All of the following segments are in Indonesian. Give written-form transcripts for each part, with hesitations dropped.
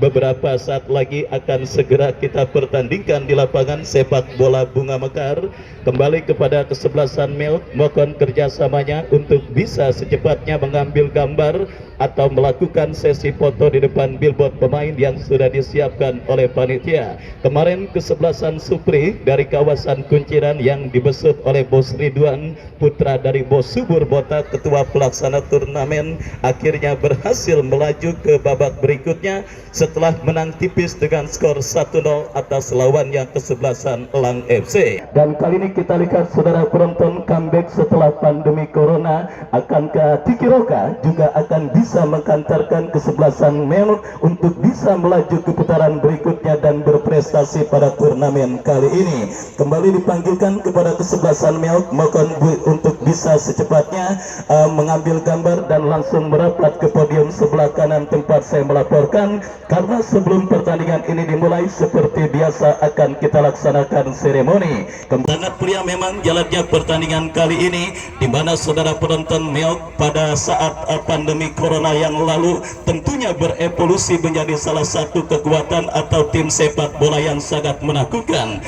beberapa saat lagi akan segera kita pertandingkan di lapangan sepak bola Bunga Mekar. Kembali kepada kesebelasan Milk, mohon kerjasamanya untuk bisa secepatnya mengambil gambar atau melakukan sesi foto di depan billboard pemain yang sudah disiapkan oleh panitia. Kemarin kesebelasan Supri dari kawasan Kunciran yang dibesut oleh Bos Ridwan, putra dari Bos Subur Botak, ketua pelaksana turnamen, akhirnya berhasil melaju ke babak berikutnya setelah menang tipis dengan skor 1-0 atas lawannya kesebelasan Elang FC. Dan kali ini kita lihat saudara penonton comeback setelah pandemi corona. Akankah Tiki Roka juga akan bisa mengkantarkan kesebelasan Meluk untuk bisa melaju ke putaran berikutnya dan berprestasi pada turnamen kali ini? Kembali dipanggilkan kepada kesebelasan Meluk, mohon untuk bisa secepatnya mengambil gambar dan langsung merapat ke podium sebelah kanan tempat saya melaporkan, karena sebelum pertandingan ini dimulai seperti biasa akan kita laksanakan seremoni. Sangat pria memang jalannya pertandingan kali ini, di mana saudara penonton Meok pada saat pandemi corona yang lalu tentunya berevolusi menjadi salah satu kekuatan atau tim sepak bola yang sangat menakutkan.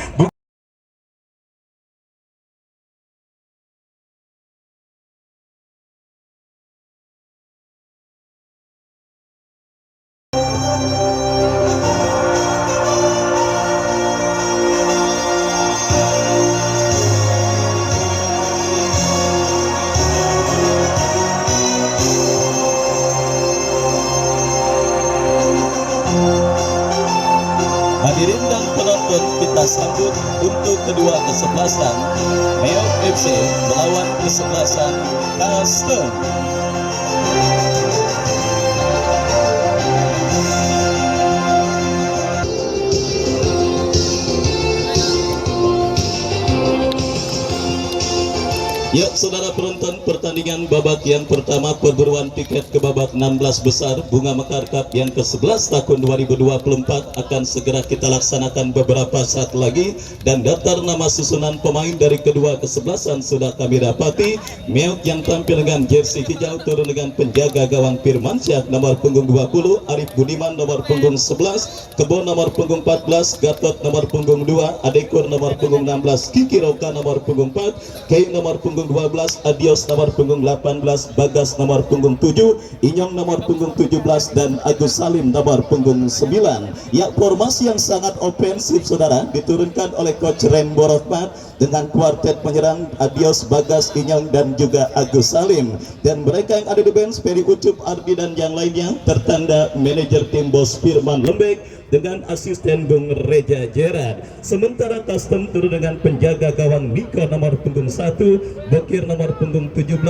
Hadirin dan penonton, kita sambut untuk kedua kesebelasan Meok FC melawan kesebelasan Custom. Ya, saudara penonton, pertandingan babak yang pertama perburuan tiket ke babak 16 besar Bunga Mekar Cup yang ke-11 tahun 2024 akan segera kita laksanakan beberapa saat lagi, dan daftar nama susunan pemain dari kedua kesebelasan sudah kami dapati. Meok yang tampil dengan jersey hijau turun dengan penjaga gawang Firmansyah nomor punggung 20, Arif Budiman nomor punggung 11, Kebon nomor punggung 14, Gatot nomor punggung 2, Adekur nomor punggung 16, Kiki Roka nomor punggung 4, Kei nomor punggung 12, Adios nomor punggung 18, Bagas nomor punggung 7, Inyong nomor punggung 17, dan Agus Salim nomor punggung 9. Ya, formasi yang sangat ofensif saudara diturunkan oleh Coach Rembo Rohmat dengan kuartet penyerang Adios, Bagas, Inyong, dan juga Agus Salim. Dan mereka yang ada di bench, Peri Ucup, Ardi, dan yang lainnya tertanda manajer tim Bos Firman Lembek dengan asisten Bung Reja Gerard. Sementara Custom turun dengan penjaga gawang Niko nomor punggung 1, Bokir nomor punggung 17,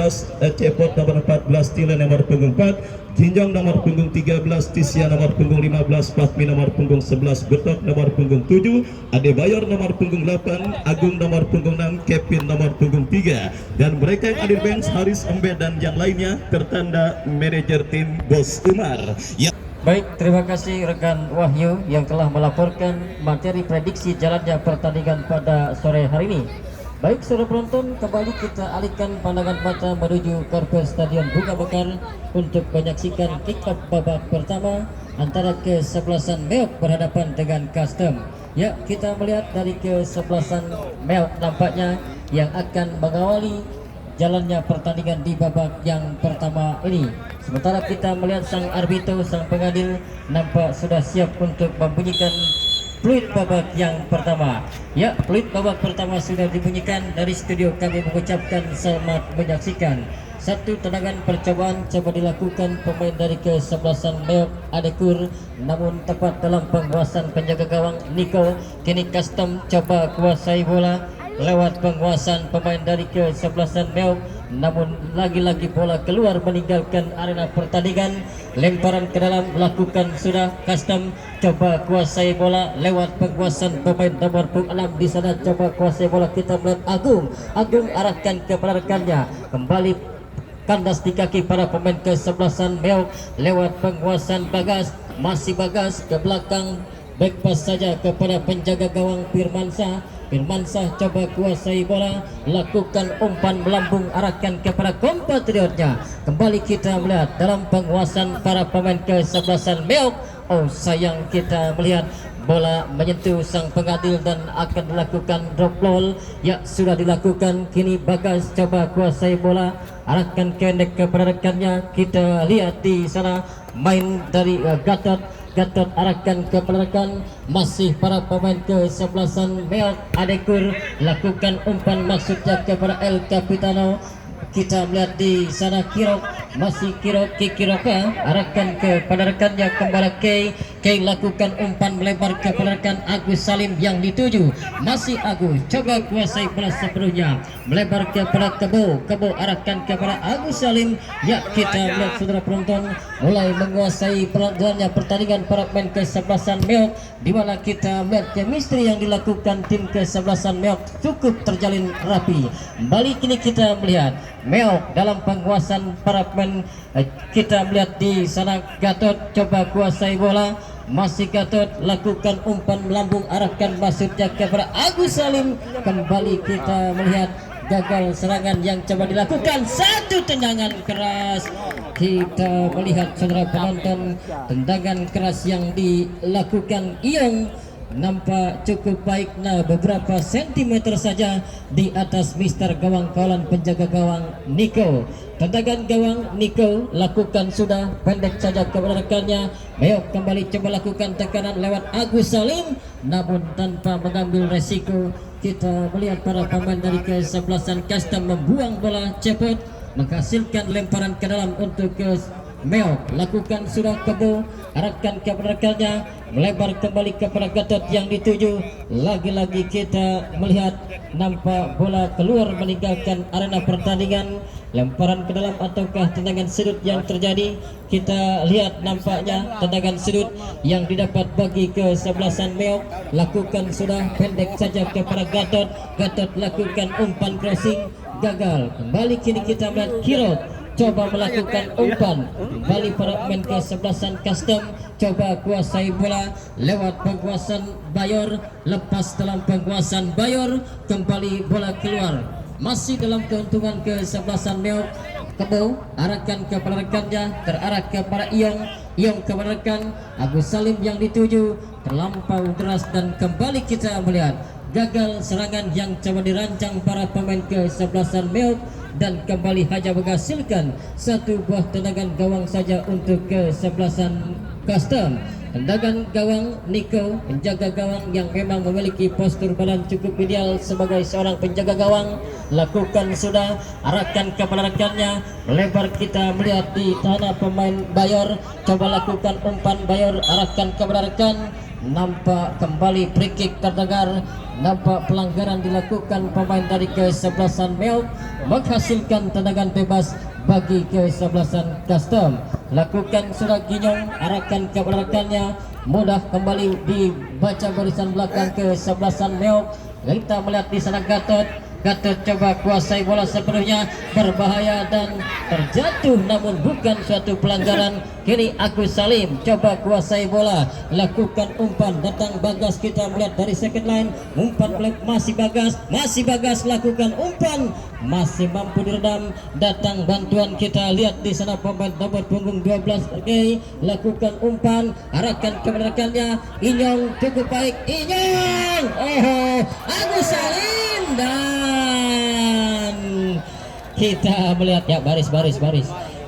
Cepot nomor 14, Tila nomor punggung 4, Jinjong nomor punggung 13, Tisya nomor punggung 15, Fatmi nomor punggung 11, Betok nomor punggung 7, Adebayor nomor punggung 8, Agung nomor punggung 6, Kevin nomor punggung 3. Dan mereka yang ada di bench, Haris Embe dan yang lainnya tertanda manajer tim Bos Umar. Ya. Baik, terima kasih rekan Wahyu yang telah melaporkan materi prediksi jalannya pertandingan pada sore hari ini. Baik, saudara penonton, kembali kita alihkan pandangan mata menuju karpet Stadion Bunga Mekar untuk menyaksikan kick-off babak pertama antara kesebelasan Meok berhadapan dengan Custom. Ya, kita melihat dari kesebelasan Meok nampaknya yang akan mengawali jalannya pertandingan di babak yang pertama ini. Sementara kita melihat sang arbitro, sang pengadil nampak sudah siap untuk membunyikan fluid babak yang pertama. Ya, fluid babak pertama sudah dibunyikan. Dari studio kami mengucapkan selamat menyaksikan. Satu tendangan percobaan coba dilakukan pemain dari kesebelasan Meok Adekur, namun tepat dalam penguasaan penjaga gawang Niko. Kini Custom coba kuasai bola lewat penguasaan pemain dari kesebelasan Meok, namun lagi-lagi bola keluar meninggalkan arena pertandingan. Lemparan ke dalam lakukan sudah Custom, coba kuasai bola lewat penguasaan pemain nomor punggung 6 di sana, coba kuasai bola. Kita melihat Agung arahkan ke rekannya, kembali kandas di kaki para pemain kesebelasan Meok lewat penguasaan Bagas, masih Bagas ke belakang, back pass saja kepada penjaga gawang Firmansyah. Firmansyah coba kuasai bola, lakukan umpan melambung arahkan kepada kompatriotnya. Kembali kita melihat dalam penguasaan para pemain kesebelasan Meok. Oh sayang, kita melihat bola menyentuh sang pengadil dan akan dilakukan drop ball. Ya, sudah dilakukan. Kini Bagas coba kuasai bola, arahkan pendek kepada rekannya. Kita lihat di sana main dari Gatot arahkan kepada rekan, masih para pemain kesebelasan Meok. Adekur lakukan umpan maksudnya kepada El Capitano. Kita melihat di sana Kirok, masih Kikiroka arahkan kepada rekannya kembali Kay lakukan umpan melebar kepada rekan Agus Salim yang dituju, masih Agus coba kuasai bola sepenuhnya melebar kepada Kebo arahkan kepada Agus Salim. Ya, kita melihat saudara penonton mulai menguasai pertandingan para pemain kesebelasan Meok, di mana kita melihat chemistry yang dilakukan tim kesebelasan Meok cukup terjalin rapi. Kembali kini kita melihat Meok dalam penguasaan para pemain. Kita melihat di sana Gatot coba kuasai bola, masih Gatot lakukan umpan melambung arahkan maksudnya kepada Agus Salim. Kembali kita melihat gagal serangan yang coba dilakukan, satu tendangan keras. Kita melihat saudara penonton tendangan keras yang dilakukan Iyong nampak cukup baik, beberapa sentimeter saja di atas Mister Gawang kawalan penjaga gawang Niko. Tendangan gawang Niko lakukan sudah pendek saja kepada rekannya. Meok kembali coba lakukan tekanan lewat Agus Salim, namun tanpa mengambil resiko. Kita melihat para pemain dari kesebelasan Custom membuang bola cepat, menghasilkan lemparan ke dalam untuk ke Meok. Lakukan sudah Kebo, arahkan kepada rekannya, melebar kembali kepada Gatot yang dituju. Lagi-lagi kita melihat nampak bola keluar meninggalkan arena pertandingan. Lemparan ke dalam ataukah tendangan sudut yang terjadi? Kita lihat nampaknya tendangan sudut yang didapat bagi kesebelasan Meok. Lakukan sudah pendek saja kepada Gatot. Gatot lakukan umpan crossing, gagal. Kembali kini kita melihat Kirok coba melakukan umpan, kembali para pemain kesebelasan Custom coba kuasai bola lewat penguasaan Bayor, lepas dalam penguasaan Bayor, kembali bola keluar, masih dalam keuntungan kesebelasan Meok. Kebo arahkan kepada rekannya, terarah kepada Iyong kepada rekan Agus Salim yang dituju, terlampau deras dan kembali kita melihat gagal serangan yang coba dirancang para pemain kesebelasan Meok dan kembali hanya menghasilkan satu buah tendangan gawang saja untuk kesebelasan Custom. Tendangan gawang Niko, penjaga gawang yang memang memiliki postur badan cukup ideal sebagai seorang penjaga gawang, lakukan sudah, arahkan kepada rekannya, melebar. Kita melihat di tanah pemain Bayor, coba lakukan umpan Bayor, arahkan kepada rekan. Nampak kembali free kick terdengar, nampak pelanggaran dilakukan pemain dari kesebelasan Meok, menghasilkan tendangan bebas bagi kesebelasan Custom. Lakukan sudah Ginyong, arahkan kepada rekannya, mudah kembali dibaca barisan belakang kesebelasan Meok. Kita melihat di sana Gatot coba kuasai bola sepenuhnya, berbahaya dan terjatuh, namun bukan suatu pelanggaran. Kini Agus Salim coba kuasai bola, lakukan umpan, datang Bagas. Kita melihat dari second line, umpan masih Bagas lakukan umpan, masih mampu diredam. Datang bantuan, kita lihat di sana pemain nomor punggung 12 lakukan umpan, arahkan kepada rekannya. Inyong cukup baik, Inyong, Agus Salim, dan kita melihat ya baris.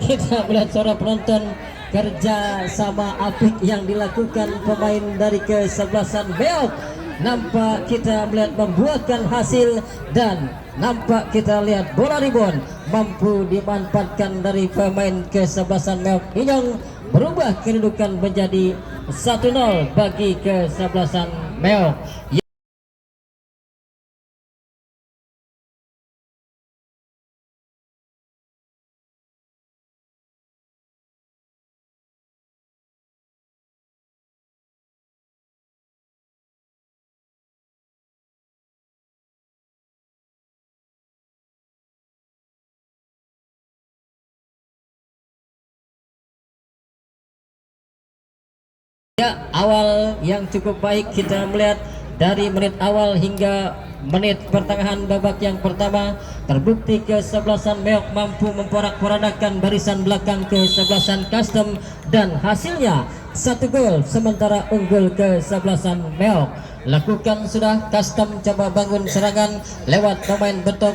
Kita melihat suara penonton, kerja sama apik yang dilakukan pemain dari kesebelasan Meok. Nampak kita melihat membuahkan hasil dan nampak kita lihat bola rebound mampu dimanfaatkan dari pemain kesebelasan Meok. Inyong berubah kedudukan menjadi 1-0 bagi kesebelasan Meok. Ya, awal yang cukup baik kita melihat dari menit awal hingga menit pertengahan babak yang pertama terbukti kesebelasan Meok mampu memporak-porandakan barisan belakang kesebelasan Custom dan hasilnya 1 gol, sementara unggul kesebelasan Meok. Lakukan sudah Custom, coba bangun serangan lewat pemain betok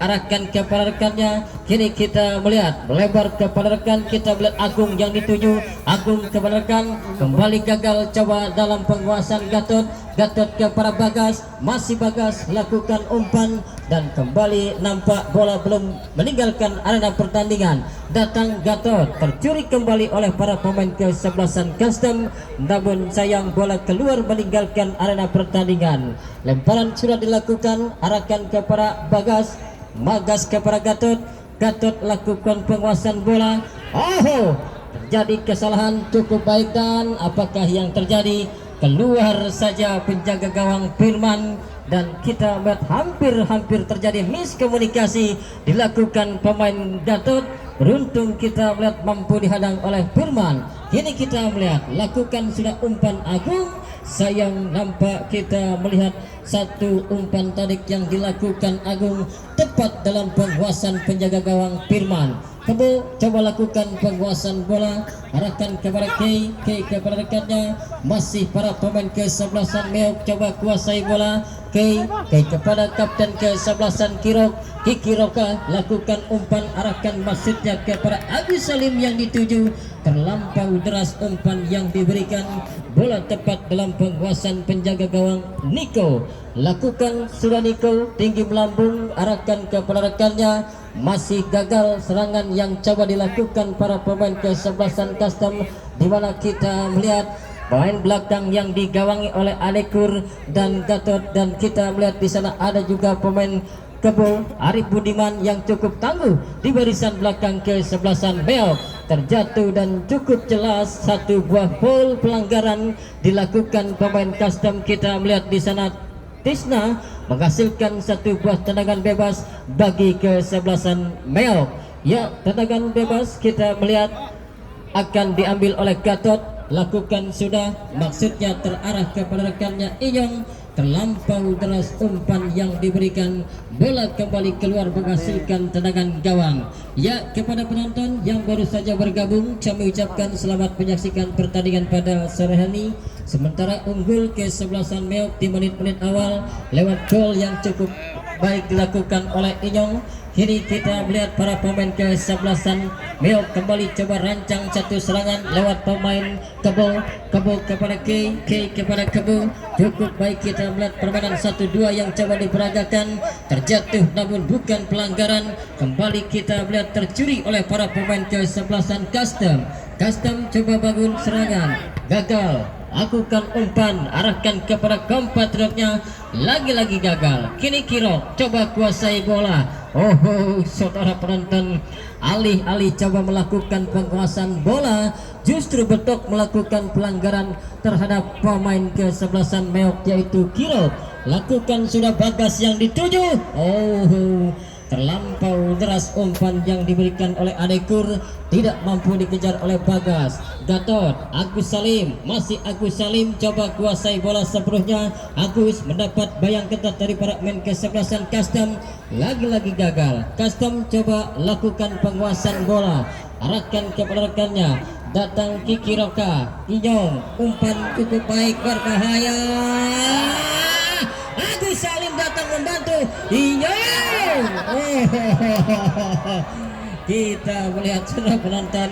arahkan kepada rekannya. Kini kita melihat melebar kepada rekan, kita melihat Agung yang dituju, Agung kepada rekan, kembali gagal coba dalam penguasaan Gatot kepada Bagas, masih Bagas lakukan umpan dan kembali nampak bola belum meninggalkan arena pertandingan. Datang Gatot, tercuri kembali oleh para pemain kesebelasan Custom, namun sayang bola keluar meninggalkan arena pertandingan. Lemparan sudah dilakukan, arahkan kepada Bagas kepada Gatot lakukan penguasaan bola. Oh, terjadi kesalahan cukup baik, dan apakah yang terjadi? Keluar saja penjaga gawang Firman, dan kita melihat hampir terjadi miskomunikasi dilakukan pemain Gatot. Beruntung kita melihat mampu dihadang oleh Firman. Kini kita melihat lakukan sudah umpan Agung, sayang nampak kita melihat satu umpan tarik yang dilakukan Agung tepat dalam penguasaan penjaga gawang Firman. Kebo coba lakukan penguasaan bola, arahkan kepada K kepada rekannya, masih para pemain kesebelasan Meok coba kuasai bola. K kepada kapten kesebelasan Kikiroka lakukan umpan, arahkan maksudnya kepada Agus Salim yang dituju, terlampau deras umpan yang diberikan, bola tepat dalam penguasaan penjaga gawang Niko. Lakukan sudah Niko, tinggi melambung, arahkan kepada rekannya, masih gagal serangan yang coba dilakukan para pemain kesebelasan Custom, di mana kita melihat pemain belakang yang digawangi oleh Anekur dan Gatot, dan kita melihat di sana ada juga pemain Kebo Arif Budiman yang cukup tangguh di barisan belakang kesebelasan Meok. Terjatuh dan cukup jelas satu buah foul pelanggaran dilakukan pemain Custom. Kita melihat di sana Tisna menghasilkan satu buah tendangan bebas bagi kesebelasan Meok. Ya, tendangan bebas kita melihat akan diambil oleh Gatot, lakukan sudah, maksudnya terarah kepada rekannya Inyong, terlampau deras umpan yang diberikan, bola kembali keluar menghasilkan tendangan gawang. Ya, kepada penonton yang baru saja bergabung, kami ucapkan selamat menyaksikan pertandingan pada sore hari. Sementara unggul kesebelasan Meok di menit-menit awal lewat gol yang cukup baik dilakukan oleh Inyong. Kini kita melihat para pemain kesebelasan Meok kembali coba rancang satu serangan lewat pemain Kebo kepada K kepada Kebo. Cukup baik kita melihat permainan 1-2 yang coba diperagakan, terjatuh namun bukan pelanggaran. Kembali kita melihat tercuri oleh para pemain kesebelasan Custom coba bangun serangan, gagal. Lakukan umpan, arahkan kepada kompatriotnya, lagi-lagi gagal. Kini Kirok coba kuasai bola. Oh, saudara penonton, alih-alih coba melakukan penguasaan bola, justru Betok melakukan pelanggaran terhadap pemain kesebelasan Meok yaitu Kirok. Lakukan sudah Bagas yang dituju. Oh, terlampau deras umpan yang diberikan oleh Adekur, tidak mampu dikejar oleh Bagas. Gatot, Agus Salim, masih Agus Salim coba kuasai bola sepenuhnya. Agus mendapat bayang ketat dari para pemain kesebelasan Custom, lagi-lagi gagal. Custom coba lakukan penguasaan bola, arahkan kepada rekannya. Datang Kikiroka, Inyong, umpan cukup baik, berbahaya. Agus Salim datang membantu Inyong. Kita melihat sudah penonton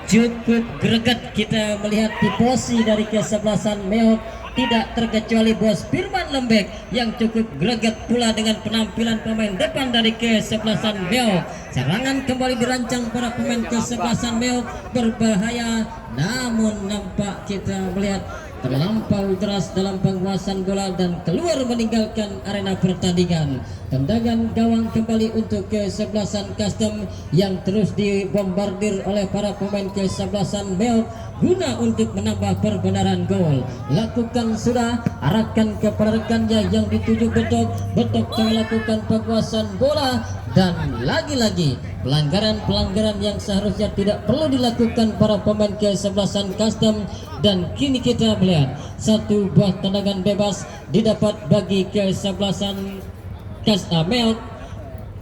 cukup greget kita melihat tifosi dari kesebelasan Meok, tidak terkecuali bos Firman Lembek yang cukup greget pula dengan penampilan pemain depan dari kesebelasan Meok. Serangan kembali dirancang para pemain kesebelasan Meok, berbahaya, namun nampak kita melihat terlampau deras dalam penguasaan bola dan keluar meninggalkan arena pertandingan. Tendangan gawang kembali untuk kesebelasan Custom yang terus dibombardir oleh para pemain kesebelasan Meok guna untuk menambah perbenaran gol. Lakukan sudah, arahkan kepada rekannya yang dituju Betok coba lakukan penguasaan bola, dan lagi-lagi pelanggaran-pelanggaran yang seharusnya tidak perlu dilakukan para pemain kesebelasan Custom, dan kini kita melihat satu buah tendangan bebas didapat bagi kesebelasan Mel.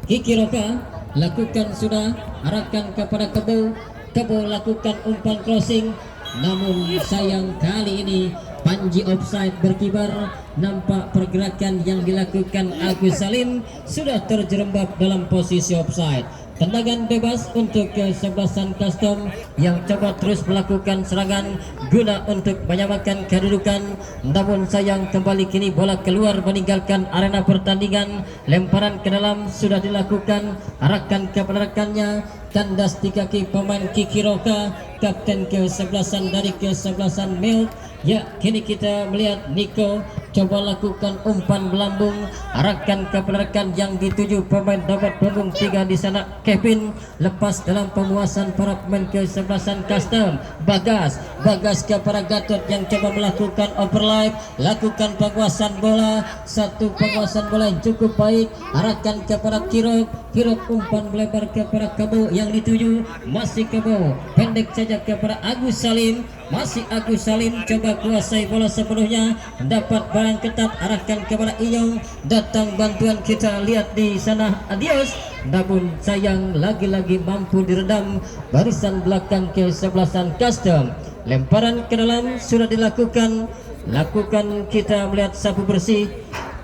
Kiki Roka lakukan sudah, arahkan kepada Kebo lakukan umpan crossing, namun sayang kali ini Panji offside berkibar. Nampak pergerakan yang dilakukan Agus Salim sudah terjerembab dalam posisi offside. Tendangan bebas untuk kesebelasan Custom yang coba terus melakukan serangan guna untuk menyamakan kedudukan, namun sayang kembali kini bola keluar meninggalkan arena pertandingan. Lemparan ke dalam sudah dilakukan, arahkan kepada rekannya, kandas di kaki pemain Kiki Roka, kapten kesebelasan dari kesebelasan Milk. Ya, kini kita melihat Nico coba lakukan umpan melambung, arahkan kepada rekan yang dituju pemain dapat punggung 3 di sana. Kevin lepas dalam penguasaan para pemain kesebelasan Custom. Bagas kepada Gatot yang coba melakukan overlap, lakukan penguasaan bola, satu penguasaan bola yang cukup baik, arahkan kepada Kirok umpan melebar kepada Kebo yang dituju, masih Kebo pendek saja kepada Agus Salim, masih Agus Salim coba kuasai bola sepenuhnya, dapat barang ketat, arahkan kepada Inyong, datang bantuan, kita lihat di sana Adios, namun sayang lagi-lagi mampu diredam barisan belakang kesebelasan Custom. Lemparan ke dalam sudah dilakukan kita melihat sapu bersih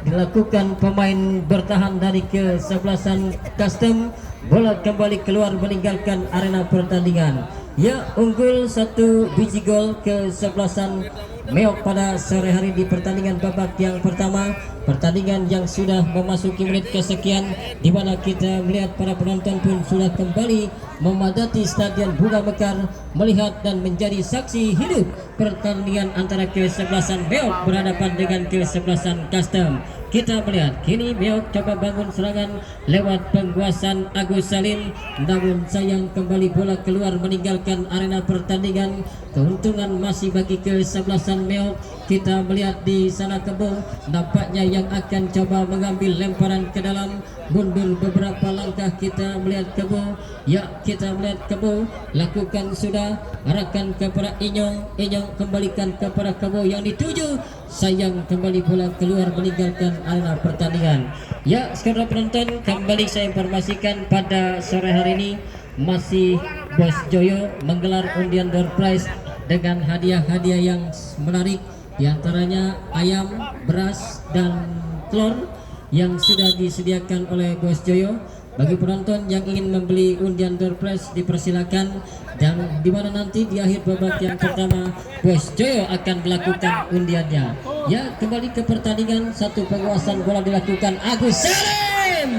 dilakukan pemain bertahan dari kesebelasan Custom. Bola kembali keluar meninggalkan arena pertandingan. Ya, unggul satu biji gol kesebelasan Meok pada sore hari di pertandingan babak yang pertama, pertandingan yang sudah memasuki menit kesekian, di mana kita melihat para penonton pun sudah kembali memadati Stadion Bunga Mekar melihat dan menjadi saksi hidup pertandingan antara kesebelasan Meok berhadapan dengan kesebelasan Custom. Kita melihat kini Meok coba bangun serangan lewat penguasaan Agus Salim, namun sayang kembali bola keluar meninggalkan arena pertandingan. Keuntungan masih bagi kesebelasan Meok. Kita melihat di sana Kebo nampaknya yang akan coba mengambil lemparan ke dalam, mundur beberapa langkah. Kita melihat Kebo, ya kita melihat Kebo lakukan sudah, arahkan kepada Inyong kembalikan kepada Kebo yang dituju, sayang kembali bola keluar meninggalkan arena pertandingan. Ya, sekarang penonton, kembali saya informasikan pada sore hari ini masih Bos Joyo menggelar undian door prize dengan hadiah-hadiah yang menarik, diantaranya ayam, beras, dan telur yang sudah disediakan oleh Bos Joyo. Bagi penonton yang ingin membeli undian door prize dipersilakan, dan dimana nanti di akhir babak yang pertama Bos Joyo akan melakukan undiannya. Ya, kembali ke pertandingan, satu penguasaan bola dilakukan Agus Salim.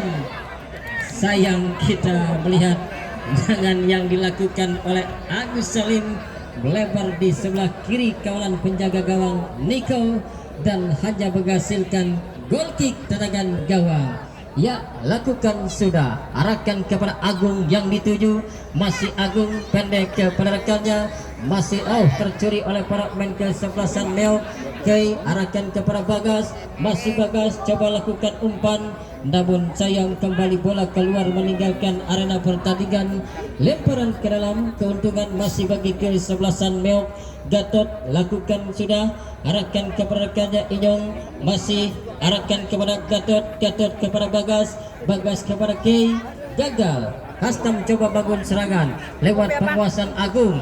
Sayang kita melihat dengan yang dilakukan oleh Agus Salim melebar di sebelah kiri kawalan penjaga gawang Nico dan hanya menghasilkan goal kick tendangan gawang. Ya, lakukan sudah, arahkan kepada Agung yang dituju, masih Agung pendek kepada rekannya, masih tercuri oleh para pemain kesebelasan Meo. Arahkan kepada Bagas, masih Bagas coba lakukan umpan, namun sayang kembali bola keluar meninggalkan arena pertandingan. Lemparan ke dalam, keuntungan masih bagi kesebelasan Meo. Gatot lakukan sudah, arahkan kepada rekannya Inyong, masih arahkan kepada Gatot kepada Bagas kepada Kei, gagal. Custom coba bangun serangan lewat penguasaan Agung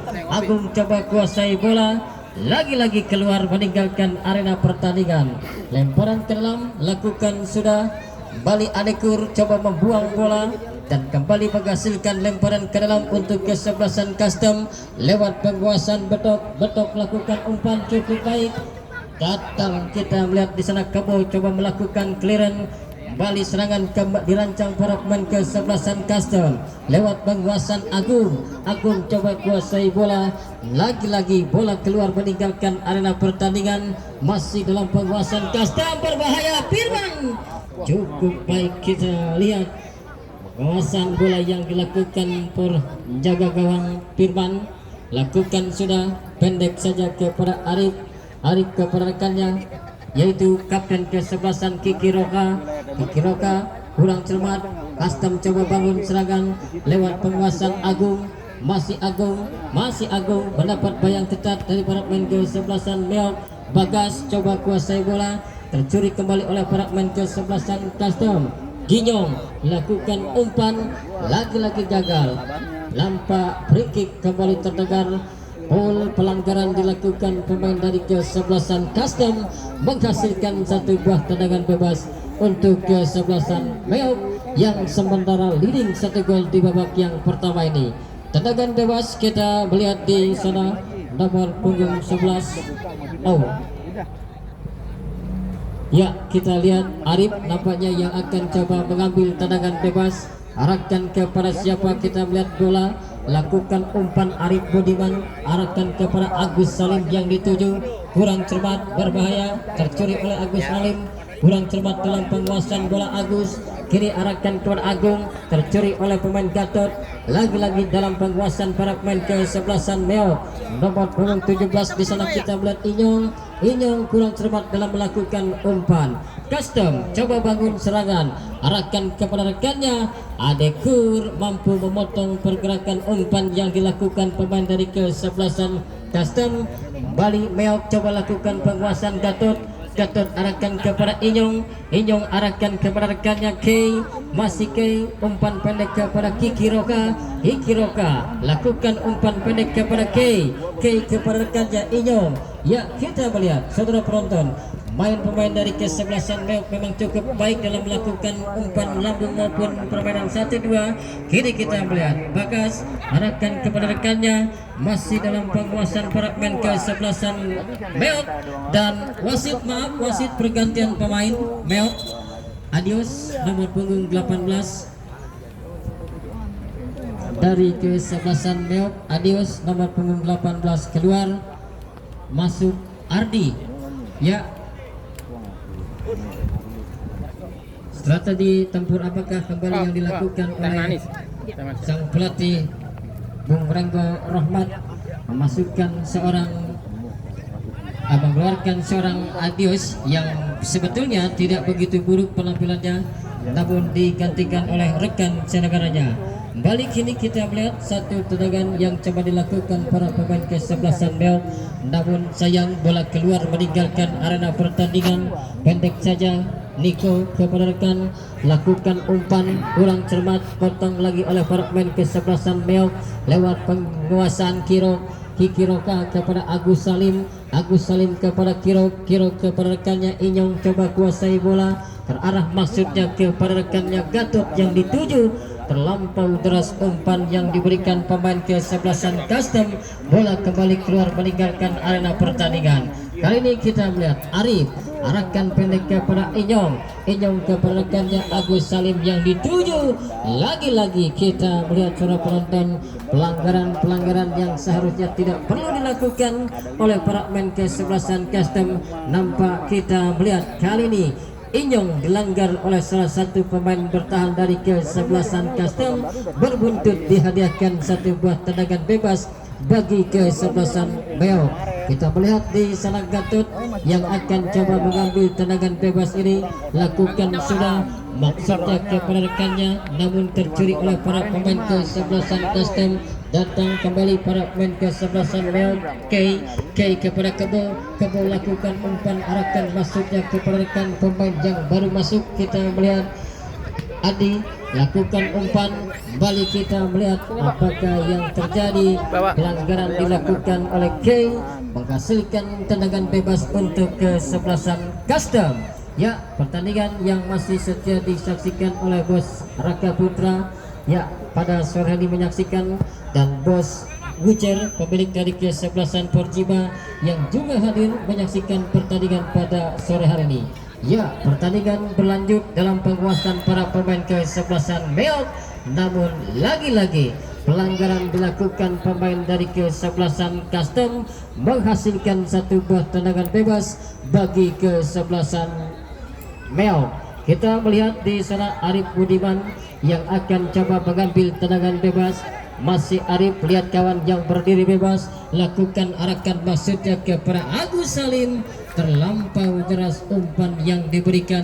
coba kuasai bola, lagi-lagi keluar meninggalkan arena pertandingan. Lemparan ke dalam lakukan sudah, Bali Adekur coba membuang bola dan kembali menghasilkan lemparan ke dalam untuk kesebelasan Custom lewat penguasaan Betok lakukan umpan cukup baik. Datang kita melihat di sana Kebo coba melakukan clearance, Bali serangan dirancang para pemain kesebelasan Custom lewat penguasaan Agung coba kuasai bola, lagi-lagi bola keluar meninggalkan arena pertandingan. Masih dalam penguasaan Custom, berbahaya Firman, cukup baik kita lihat penguasaan bola yang dilakukan penjaga gawang Firman, lakukan sudah, pendek saja kepada Arif kepada rekannya yaitu kapten kesebelasan Kiki Roka kurang cermat, Custom coba bangun serangan lewat penguasaan Agung. Masih Agung mendapat bayang ketat dari para pemain kesebelasan Meok. Bagas coba kuasai bola, tercuri kembali oleh para pemain kesebelasan Custom. Ginyong lakukan umpan, lagi-lagi gagal. Lampak free kick kembali terdengar. Pelanggaran dilakukan pemain dari kesebelasan Custom, menghasilkan satu buah tendangan bebas untuk kesebelasan Meok yang sementara leading satu gol di babak yang pertama ini. Tendangan bebas kita melihat di sana nomor punggung 11. Ya, kita lihat Arif nampaknya yang akan coba mengambil tendangan bebas. Arahkan kepada siapa, kita melihat bola, lakukan umpan Arif Budiman, arahkan kepada Agus Salim yang dituju, kurang cermat, berbahaya, tercuri oleh Agus Salim, kurang cermat dalam penguasaan bola Agus. Kiri arahkan kepada Agung, tercuri oleh pemain Gatot, lagi-lagi dalam penguasaan para pemain kesebelasan Meok. Nomor punggung 17 di sana kita melihat Inyong kurang cermat dalam melakukan umpan. Custom coba bangun serangan, arahkan kepada rekannya. Adekur mampu memotong pergerakan umpan yang dilakukan pemain dari kesebelasan Custom. Bali Meok coba lakukan penguasaan Gatot arahkan kepada Inyong arahkan kepada rekannya K. Masih K, umpan pendek kepada Hiki Roka lakukan umpan pendek kepada K kepada rekannya Inyong. Ya, kita melihat saudara penonton, pemain dari kesebelasan Meok memang cukup baik dalam melakukan umpan lambung maupun permainan 1-2. Kini kita melihat Bagas arahkan kepada rekannya, masih dalam penguasaan para pemain kesebelasan Meok. Dan wasit pergantian pemain Meok. Adios nomor punggung 18 dari kesebelasan Meok. Adios nomor punggung 18 keluar, masuk Ardi. Ya, strategi tempur apakah kembali yang dilakukan oleh sang pelatih Bung Renggo Rohmat, mengeluarkan seorang Adios yang sebetulnya tidak begitu buruk penampilannya, namun digantikan oleh rekan senegaranya. Balik kini kita melihat satu tendangan yang coba dilakukan para pemain kesebelasan Meok, namun sayang bola keluar meninggalkan arena pertandingan. Pendek saja Niko kepada rekan, lakukan umpan kurang cermat, potong lagi oleh para pemain kesebelasan Meok lewat penguasaan Hiki Roka kepada Agus Salim kepada Kiro kepada rekannya Inyong, coba kuasai bola, terarah maksudnya kepada rekannya Gatot yang dituju, terlampau deras umpan yang diberikan pemain kesebelasan Custom. Bola kembali keluar meninggalkan arena pertandingan. Kali ini kita melihat Arif arahkan pendek kepada Inyong kepada rekannya Agus Salim yang dituju. Lagi-lagi kita melihat para penonton, pelanggaran yang seharusnya tidak perlu dilakukan oleh para pemain kesebelasan Custom. Nampak kita melihat kali ini Inyong dilanggar oleh salah satu pemain bertahan dari kesebelasan Custom. Berbuntut dihadiahkan satu buah tendangan bebas bagi kesebelasan Meok. Kita melihat di sana Gatot yang akan coba mengambil tendangan bebas ini, lakukan sudah maksudnya kepada rekannya, namun tercuri oleh para pemain kesebelasan Custom. Datang kembali para pemain kesebelasan Meok. K kepada Kebo lakukan umpan, arahkan maksudnya kepada rekan pemain yang baru masuk. Kita melihat Adi lakukan umpan, balik kita melihat apakah yang terjadi. Pelanggaran dilakukan oleh K, menghasilkan tendangan bebas untuk kesebelasan Custom. Ya, pertandingan yang masih setia disaksikan oleh Bos Raka Putra ya pada sore hari menyaksikan, dan Bos Wucer pemilik dari kesebelasan Porjiba yang juga hadir menyaksikan pertandingan pada sore hari ini. Ya, pertandingan berlanjut dalam penguasaan para pemain kesebelasan Meok, namun lagi-lagi pelanggaran dilakukan pemain dari kesebelasan Custom, menghasilkan satu buah tendangan bebas bagi kesebelasan Meok. Kita melihat di sana Arif Budiman yang akan coba mengambil tendangan bebas. Masih Arif, lihat kawan yang berdiri bebas, lakukan arahkan maksudnya kepada Agus Salim, terlampau deras umpan yang diberikan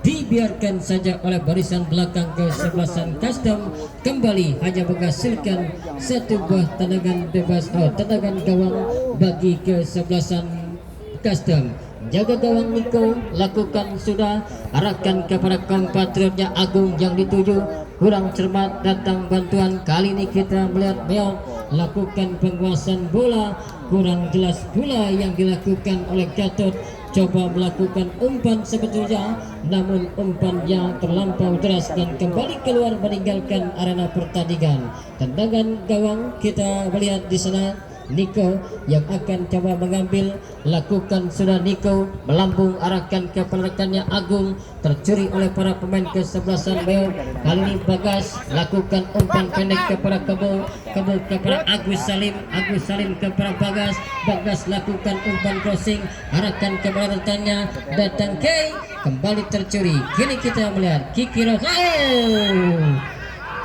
dibiarkan saja oleh barisan belakang kesebelasan Custom, kembali hanya menghasilkan satu buah tendangan bebas tendangan gawang bagi kesebelasan Custom. Jaga gawang Niko lakukan sudah, arahkan kepada kompatriotnya Agung yang dituju, kurang cermat datang bantuan. Kali ini kita melihat Meok lakukan penguasaan bola, kurang jelas pula yang dilakukan oleh Gatot. Coba melakukan umpan sebetulnya, namun umpannya terlampau deras dan kembali keluar meninggalkan arena pertandingan. Tendangan gawang kita melihat di sana Niko yang akan coba mengambil, lakukan sudah Niko melambung, arahkan ke rekannya Agung, tercuri oleh para pemain kesebelasan Meo. Kali ini Bagas lakukan umpan pendek kepada Kebo kepada Agus Salim kepada Bagas lakukan umpan crossing, arahkan kepada rekannya, datang Kay, kembali tercuri. Kini kita melihat Kiki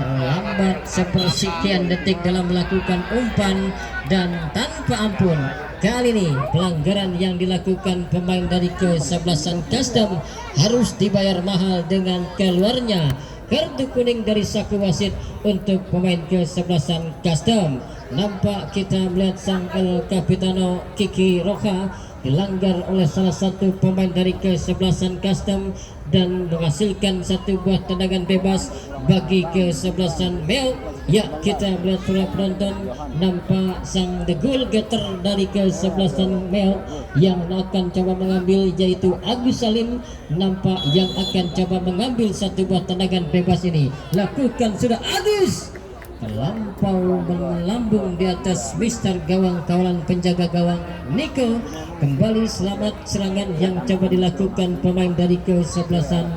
terlambat sepersekian detik dalam melakukan umpan dan tanpa ampun. Kali ini pelanggaran yang dilakukan pemain dari kesebelasan Custom harus dibayar mahal dengan keluarnya kartu kuning dari saku wasit untuk pemain kesebelasan Custom. Nampak kita melihat sang El Capitano Kiki Roka dilanggar oleh salah satu pemain dari kesebelasan Custom dan menghasilkan satu buah tendangan bebas bagi kesebelasan Meo. Ya, kita melihat para penonton, nampak sang the goal getter dari kesebelasan Meo yang akan coba mengambil, yaitu Agus Salim, nampak yang akan coba mengambil satu buah tendangan bebas ini. Lakukan sudah Agus, terlampau melambung di atas Mister Gawang, kawalan penjaga gawang Niko. Kembali selamat serangan yang coba dilakukan pemain dari kesebelasan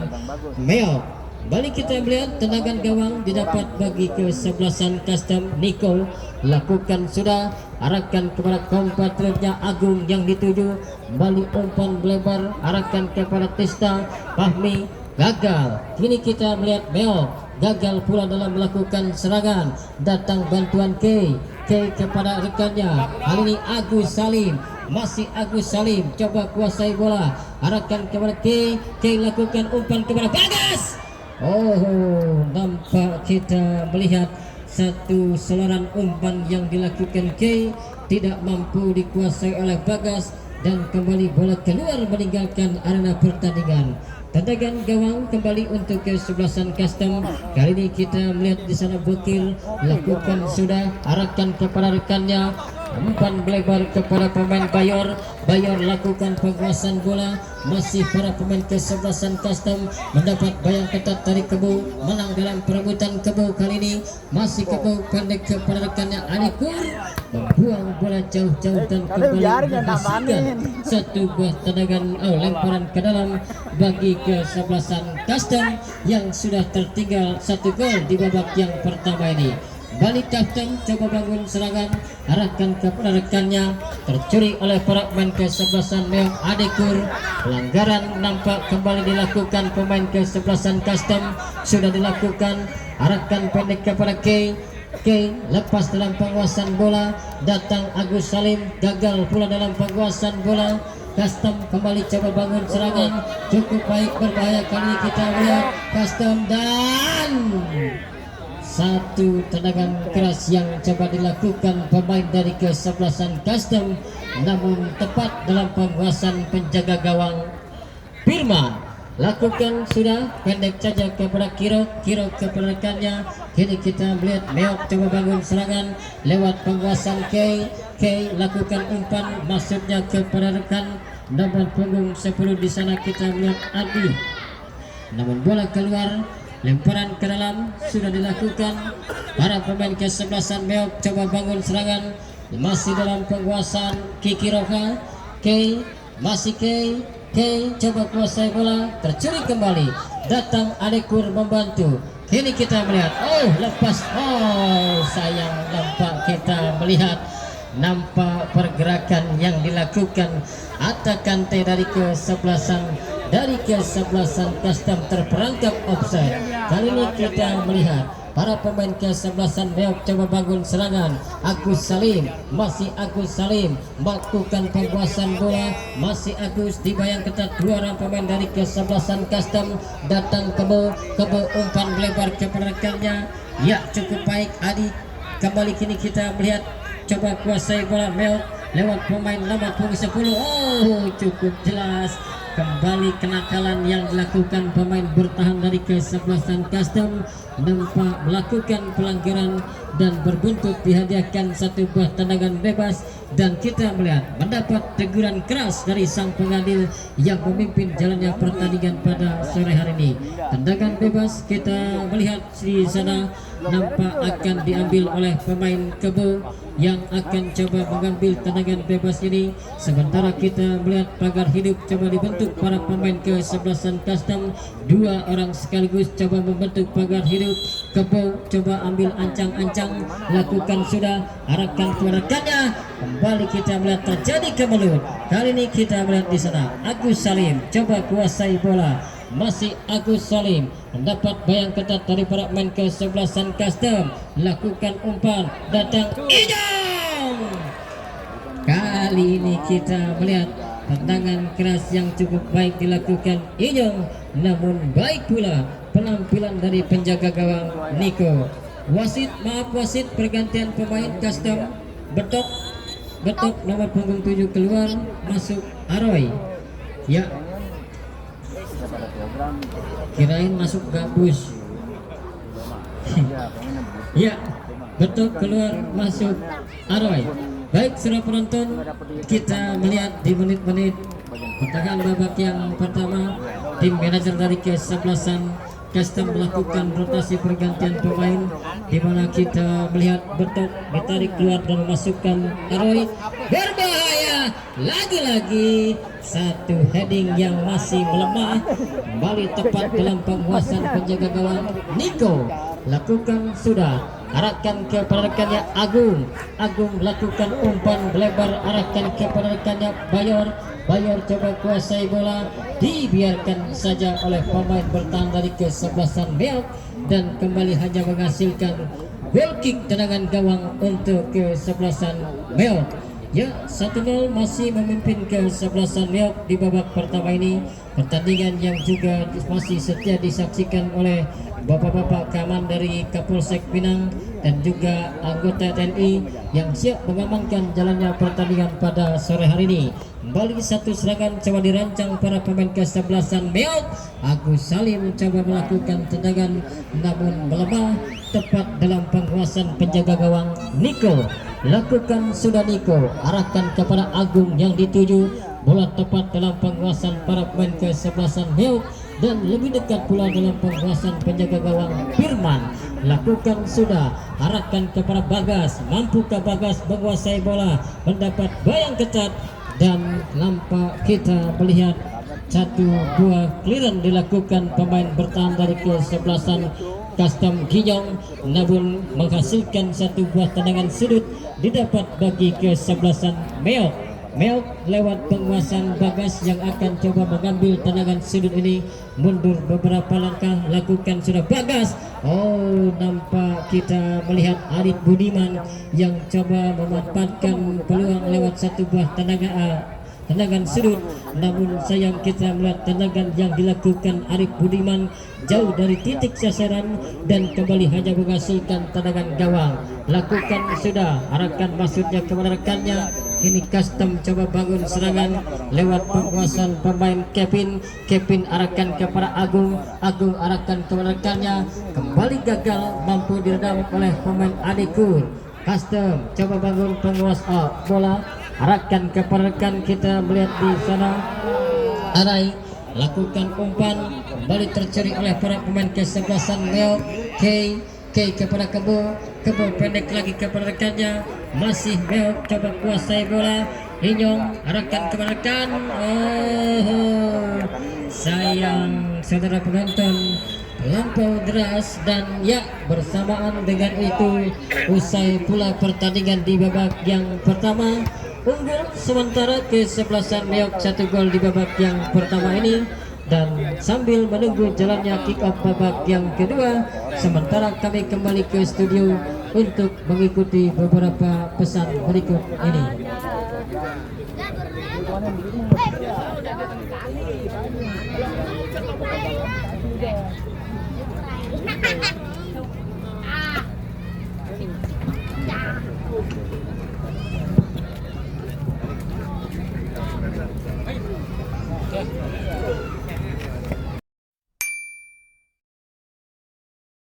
Meo. Balik kita melihat tendangan gawang didapat bagi kesebelasan Custom. Niko lakukan sudah, arahkan kepada kompatriotnya Agung yang dituju, balik umpan melebar, arahkan kepada Tista Fahmi, gagal. Kini kita melihat Meo gagal pula dalam melakukan serangan, datang bantuan K kepada rekannya. Kali ini Agus Salim, masih Agus Salim coba kuasai bola, arahkan kepada K lakukan umpan kepada Bagas. Nampak kita melihat satu seloran umpan yang dilakukan K tidak mampu dikuasai oleh Bagas dan kembali bola keluar meninggalkan arena pertandingan. Tendangan gawang kembali untuk kesebelasan Custom. Kali ini kita melihat di sana Bokir lakukan sudah, arahkan kepada rekannya, umpan melebar kepada pemain Bayor lakukan penguasaan bola, masih para pemain kesebelasan Custom mendapat bayang ketat dari Kebo, menang dalam perebutan Kebo. Kali ini masih Kebo pendek kepada rekannya Anikur, membuang bola jauh-jauh dan kembali menghasilkan satu buah tendangan lemparan ke dalam bagi kesebelasan Custom yang sudah tertinggal satu gol di babak yang pertama ini. Balik Custom coba bangun serangan, arahkan kepada rekannya, tercuri oleh para pemain kesebelasan Meok Adekur. Pelanggaran nampak kembali dilakukan pemain kesebelasan Custom, sudah dilakukan, arahkan pendek kepada K lepas dalam penguasaan bola, datang Agus Salim, gagal pula dalam penguasaan bola. Custom kembali coba bangun serangan, cukup baik, berbahaya. Kali ini kita lihat Custom dan satu tendangan keras yang coba dilakukan pemain dari kesebelasan Custom, namun tepat dalam penguasaan penjaga gawang Firman. Lakukan sudah, pendek saja kepada Kiro kepada rekannya. Kini kita melihat Meok coba bangun serangan lewat penguasaan K lakukan umpan, maksudnya kepada rekan nomor punggung 10 di sana. Kita melihat Adi, namun bola keluar, lemparan ke dalam sudah dilakukan. Para pemain kesebelasan Meok coba bangun serangan, masih dalam penguasaan Kiki Roka. Masih K coba kuasai bola, tercuri kembali, datang Adekur membantu. Kini kita melihat lepas, sayang, nampak kita melihat pergerakan yang dilakukan Atta Kante dari kesebelasan Custom terperangkap offside. Kali ini kita melihat para pemain kesebelasan Meok coba bangun serangan. Agus Salim, masih Agus Salim melakukan pembuasan bola, masih Agus dibayang ketat dua orang pemain dari kesebelasan Custom datang kebo umpan melebar kepada rekannya. Ya, cukup baik Adi. Kembali kini kita melihat coba kuasai bola Meok lewat pemain nomor punggung 10. Oh, cukup jelas kembali kenakalan yang dilakukan pemain bertahan dari kesebelasan Custom, nampak melakukan pelanggaran dan berbuntut dihadiahkan satu buah tendangan bebas, dan kita melihat mendapat teguran keras dari sang pengadil yang memimpin jalannya pertandingan pada sore hari ini. Tendangan bebas kita melihat di sana nampak akan diambil oleh pemain Kebo yang akan coba mengambil tendangan bebas ini, sementara kita melihat pagar hidup coba dibentuk para pemain kesebelasan Custom. Dua orang sekaligus coba membentuk pagar hidup. Kebo coba ambil ancang-ancang, lakukan sudah, arahkan ke rekannya. Kembali kita melihat terjadi kemelut. Kali ini kita melihat di sana Agus Salim coba kuasai bola, masih Agus Salim mendapat bayang ketat dari para pemain kesebelasan Custom, lakukan umpan, datang Ijong. Kali ini kita melihat tendangan keras yang cukup baik dilakukan Ijong, namun baik pula penampilan dari penjaga gawang Niko. Wasit pergantian pemain Custom. Betok nomor punggung 7 keluar, masuk Aroy. Ya, kirain masuk Gabus. Ya, betul, keluar masuk Aroy. Baik, saudara penonton, kita melihat di menit-menit pertengahan babak yang pertama, tim manajer dari kesebelasan Custom melakukan rotasi pergantian pemain, di mana kita melihat Betok ditarik keluar dan memasukkan Aroy. Berbahaya lagi-lagi, satu heading yang masih melemah, kembali tepat dalam penguasaan penjaga gawang Niko. Lakukan sudah, arahkan kepada rekannya Agung lakukan umpan melebar, arahkan kepada rekannya Bayor coba kuasai bola, dibiarkan saja oleh pemain bertahan dari kesebelasan Meok, dan kembali hanya menghasilkan goal kick tendangan gawang untuk kesebelasan Meok. Ya, 1-0 masih memimpin kesebelasan Meok di babak pertama ini. Pertandingan yang juga masih setia disaksikan oleh bapak-bapak keamanan dari Kapolsek Pinang dan juga anggota TNI yang siap mengamankan jalannya pertandingan pada sore hari ini. Kembali satu serangan coba dirancang para pemain kesebelasan Meok. Agus Salim coba melakukan tendangan namun melemah, tepat dalam penguasaan penjaga gawang Niko. Lakukan sudah Niko, arahkan kepada Agung yang dituju, bola tepat dalam penguasaan para pemain kesebelasan Meok, dan lebih dekat pula dalam penguasaan penjaga gawang Firman. Lakukan sudah, arahkan kepada Bagas, mampukah Bagas menguasai bola, mendapat bayang ketat, dan nampak kita melihat satu buah clearance dilakukan pemain bertahan dari kesebelasan Custom Ginyong, namun menghasilkan satu buah tendangan sudut didapat bagi kesebelasan Meok. Meok lewat penguasaan Bagas yang akan coba mengambil tendangan sudut ini, mundur beberapa langkah, lakukan sudah Bagas. Oh, nampak kita melihat Arif Budiman yang coba memanfaatkan peluang lewat satu buah tendangan sudut, namun sayang kita melihat tendangan yang dilakukan Arif Budiman jauh dari titik sasaran dan kembali hanya menghasilkan tendangan gawang. Lakukan sudah, arahkan maksudnya kepada rekannya. Ini Custom coba bangun serangan lewat penguasaan pemain Kevin arahkan kepada Agung arahkan kepada rekannya, kembali gagal, mampu diredam oleh pemain Adikur. Custom coba bangun penguasaan bola, arahkan kepada rekan, kita melihat di sana Arai lakukan umpan, kembali tercuri oleh para pemain kesebelasan Meok. K kepada Kebo pendek lagi kepada rekannya, masih Meok coba kuasai bola. Inyong arahkan kepada rekan. Oh, sayang saudara penonton, terlampau deras, dan ya bersamaan dengan itu usai pula pertandingan di babak yang pertama. Unggul sementara kesebelasan Meok 1 gol di babak yang pertama ini, Dan sambil menunggu jalannya kick off babak yang kedua, sementara kami kembali ke studio untuk mengikuti beberapa pesan berikut ini.